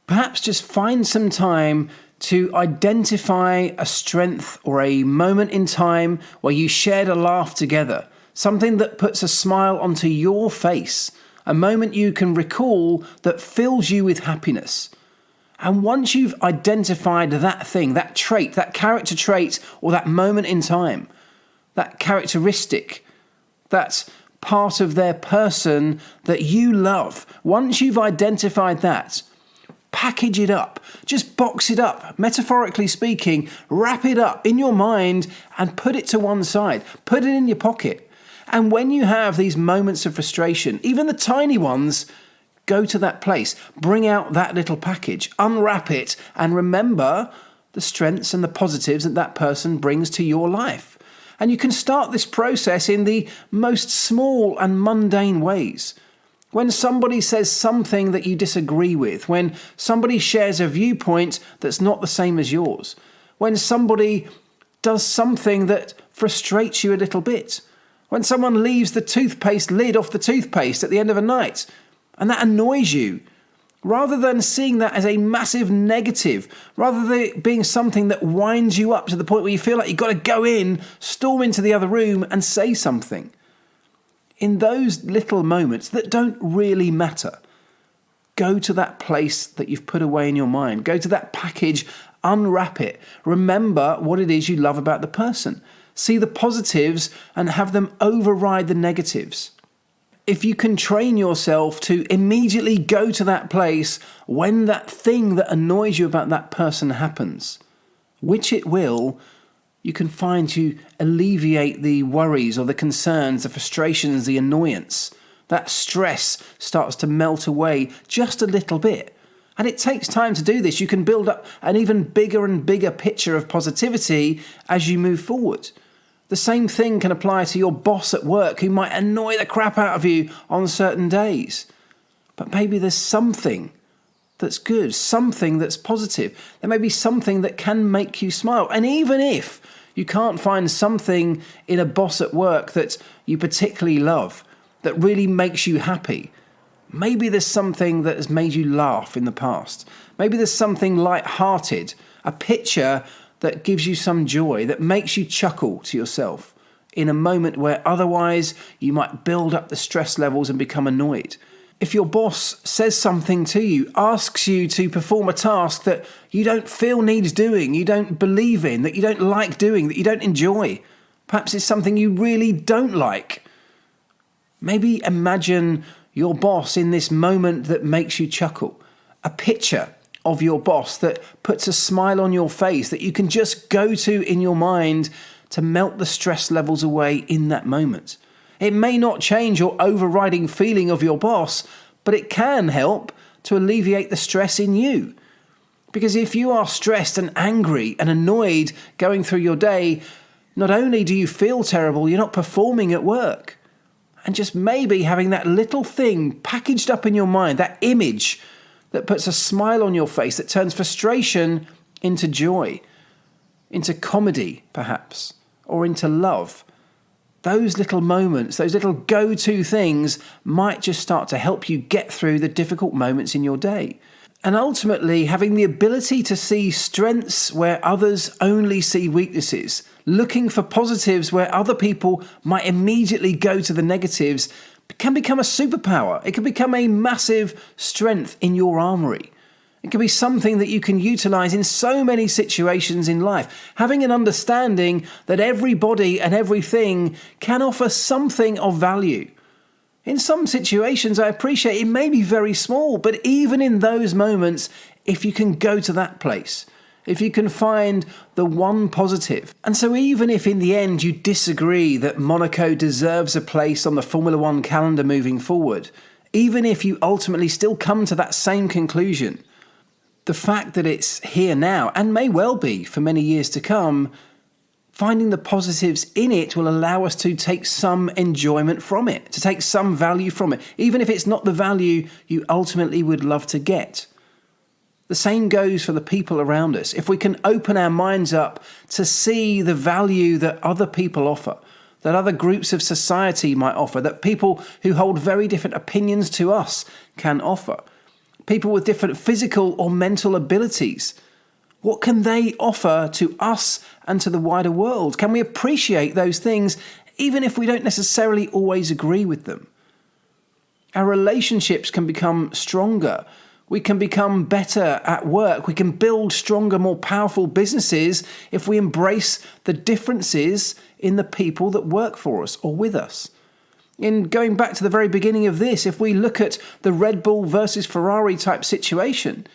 Perhaps just find some time to identify a strength or a moment in time where you shared a laugh together. Something that puts a smile onto your face. A moment you can recall that fills you with happiness. And once you've identified that thing, that trait, that character trait, or that moment in time, that characteristic, that part of their person that you love, once you've identified that, package it up, just box it up, metaphorically speaking, wrap it up in your mind and put it to one side, put it in your pocket. And when you have these moments of frustration, even the tiny ones, go to that place, bring out that little package, unwrap it, and remember the strengths and the positives that that person brings to your life. And you can start this process in the most small and mundane ways. When somebody says something that you disagree with, when somebody shares a viewpoint that's not the same as yours, when somebody does something that frustrates you a little bit, when someone leaves the toothpaste lid off the toothpaste at the end of a night, and that annoys you, rather than seeing that as a massive negative, rather than it being something that winds you up to the point where you feel like you've got to go in, storm into the other room and say something. In those little moments that don't really matter, go to that place that you've put away in your mind. Go to that package, unwrap it. Remember what it is you love about the person. See the positives and have them override the negatives. If you can train yourself to immediately go to that place when that thing that annoys you about that person happens, which it will, you can find to alleviate the worries or the concerns, the frustrations, the annoyance. That stress starts to melt away just a little bit. And it takes time to do this. You can build up an even bigger and bigger picture of positivity as you move forward. The same thing can apply to your boss at work who might annoy the crap out of you on certain days. But maybe there's something that's good, something that's positive. There may be something that can make you smile. And even if you can't find something in a boss at work that you particularly love, that really makes you happy, maybe there's something that has made you laugh in the past. Maybe there's something light-hearted, a picture that gives you some joy, that makes you chuckle to yourself in a moment where otherwise you might build up the stress levels and become annoyed. If your boss says something to you, asks you to perform a task that you don't feel needs doing, you don't believe in, that you don't like doing, that you don't enjoy, perhaps it's something you really don't like. Maybe imagine your boss in this moment that makes you chuckle. A picture of your boss that puts a smile on your face that you can just go to in your mind to melt the stress levels away in that moment. It may not change your overriding feeling of your boss, but it can help to alleviate the stress in you. Because if you are stressed and angry and annoyed going through your day, not only do you feel terrible, you're not performing at work. And just maybe having that little thing packaged up in your mind, that image that puts a smile on your face, that turns frustration into joy, into comedy perhaps, or into love. Those little moments, those little go-to things might just start to help you get through the difficult moments in your day. And ultimately, having the ability to see strengths where others only see weaknesses, looking for positives where other people might immediately go to the negatives, can become a superpower. It can become a massive strength in your armory. It can be something that you can utilize in so many situations in life. Having an understanding that everybody and everything can offer something of value. In some situations, I appreciate it may be very small, but even in those moments, if you can go to that place, if you can find the one positive. And so even if in the end you disagree that Monaco deserves a place on the Formula One calendar moving forward, even if you ultimately still come to that same conclusion, the fact that it's here now, and may well be for many years to come, finding the positives in it will allow us to take some enjoyment from it, to take some value from it, even if it's not the value you ultimately would love to get. The same goes for the people around us. If we can open our minds up to see the value that other people offer, that other groups of society might offer, that people who hold very different opinions to us can offer, people with different physical or mental abilities, what can they offer to us and to the wider world? Can we appreciate those things even if we don't necessarily always agree with them? Our relationships can become stronger. We can become better at work. We can build stronger, more powerful businesses if we embrace the differences in the people that work for us or with us. In going back to the very beginning of this, if we look at the Red Bull versus Ferrari type situation,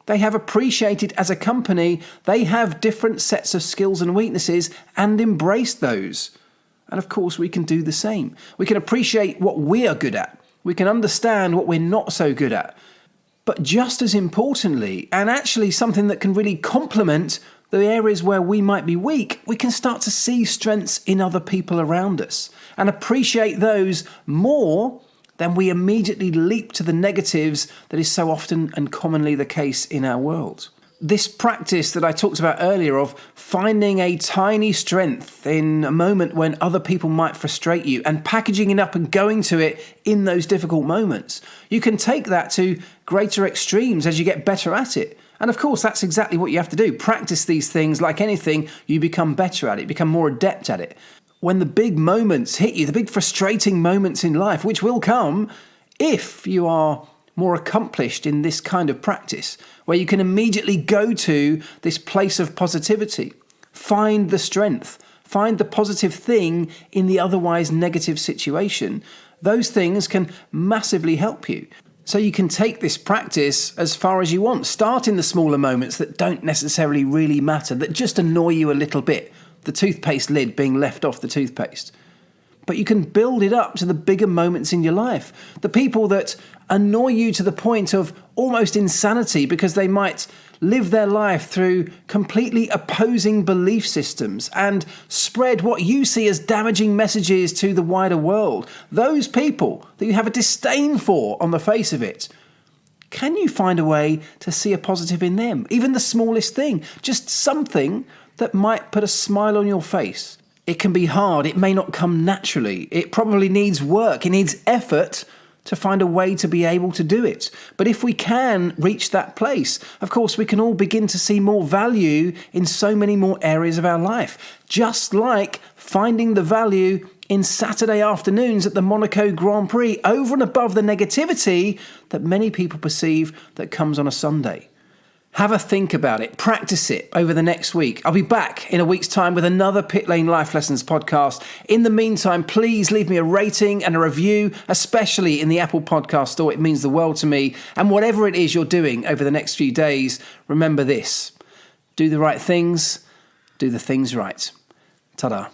they have appreciated as a company, they have different sets of skills and weaknesses and embraced those. And of course, we can do the same. We can appreciate what we are good at. We can understand what we're not so good at. But just as importantly, and actually something that can really complement the areas where we might be weak, we can start to see strengths in other people around us and appreciate those more than we immediately leap to the negatives that is so often and commonly the case in our world. This practice that I talked about earlier of finding a tiny strength in a moment when other people might frustrate you and packaging it up and going to it in those difficult moments. You can take that to greater extremes as you get better at it. And of course, that's exactly what you have to do. Practice these things. Like anything, you become better at it, become more adept at it. When the big moments hit you, the big frustrating moments in life, which will come if you are more accomplished in this kind of practice, where you can immediately go to this place of positivity, find the strength, find the positive thing in the otherwise negative situation. Those things can massively help you. So you can take this practice as far as you want. Start in the smaller moments that don't necessarily really matter, that just annoy you a little bit. The toothpaste lid being left off the toothpaste. But you can build it up to the bigger moments in your life. The people that annoy you to the point of almost insanity because they might live their life through completely opposing belief systems and spread what you see as damaging messages to the wider world. Those people that you have a disdain for on the face of it, can you find a way to see a positive in them? Even the smallest thing, just something that might put a smile on your face. It can be hard. It may not come naturally. It probably needs work. It needs effort to find a way to be able to do it. But if we can reach that place, of course, we can all begin to see more value in so many more areas of our life. Just like finding the value in Saturday afternoons at the Monaco Grand Prix, over and above the negativity that many people perceive that comes on a Sunday. Have a think about it. Practice it over the next week. I'll be back in a week's time with another Pit Lane Life Lessons podcast. In the meantime, please leave me a rating and a review, especially in the Apple Podcast Store. It means the world to me. And whatever it is you're doing over the next few days, remember this. Do the right things. Do the things right. Ta-da.